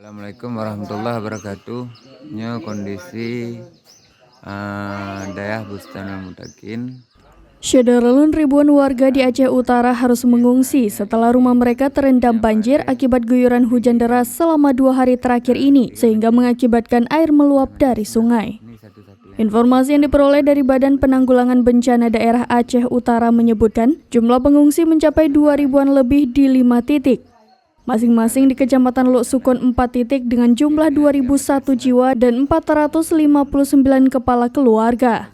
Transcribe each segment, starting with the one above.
Assalamualaikum warahmatullahi wabarakatuh. Ini kondisi daerah Bustanul Mutakin. Syederalun ribuan warga di Aceh Utara harus mengungsi setelah rumah mereka terendam banjir akibat guyuran hujan deras selama 2 hari terakhir ini, sehingga mengakibatkan air meluap dari sungai. Informasi yang diperoleh dari Badan Penanggulangan Bencana Daerah Aceh Utara menyebutkan jumlah pengungsi mencapai 2.000-an lebih di 5 titik. Masing-masing di Kecamatan Lok Sukon 4 titik dengan jumlah 2.001 jiwa dan 459 kepala keluarga.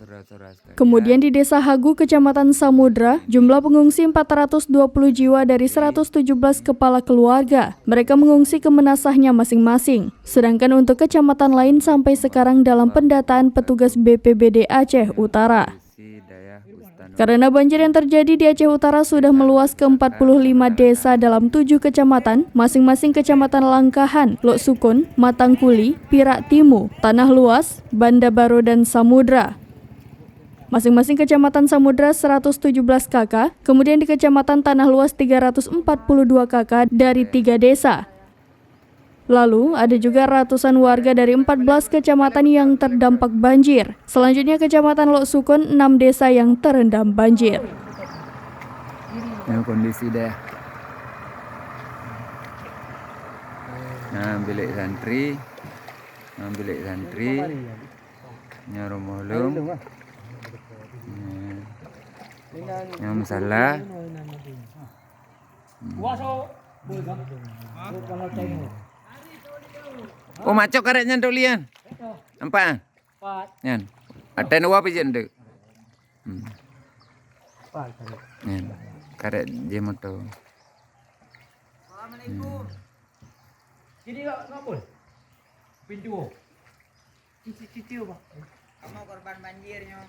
Kemudian di Desa Hagu, Kecamatan Samudra, jumlah pengungsi 420 jiwa dari 117 kepala keluarga. Mereka mengungsi ke menasahnya masing-masing. Sedangkan untuk kecamatan lain sampai sekarang dalam pendataan petugas BPBD Aceh Utara. Karena banjir yang terjadi di Aceh Utara sudah meluas ke 45 desa dalam 7 kecamatan, masing-masing kecamatan Langkahan, Lok Sukon, Matangkuli, Pirak Timu, Tanah Luas, Banda Baru, dan Samudra. Masing-masing kecamatan Samudra 117 KK, kemudian di kecamatan Tanah Luas 342 KK dari 3 desa. Lalu, ada juga ratusan warga dari 14 kecamatan yang terdampak banjir. Selanjutnya, Kecamatan Lok Sukon, 6 desa yang terendam banjir. Ini kondisi deh. Nah, bilik santri. Ini rumah lum. Ini masalah. Oh, macok karetnya nduk lian. Nampak? Yan. Ada nawa apa jenduk? Yan. Karet dia moto. Assalamualaikum. Jadi ngapun? Pintu. Cici Pak. Kamu korban banjirnya.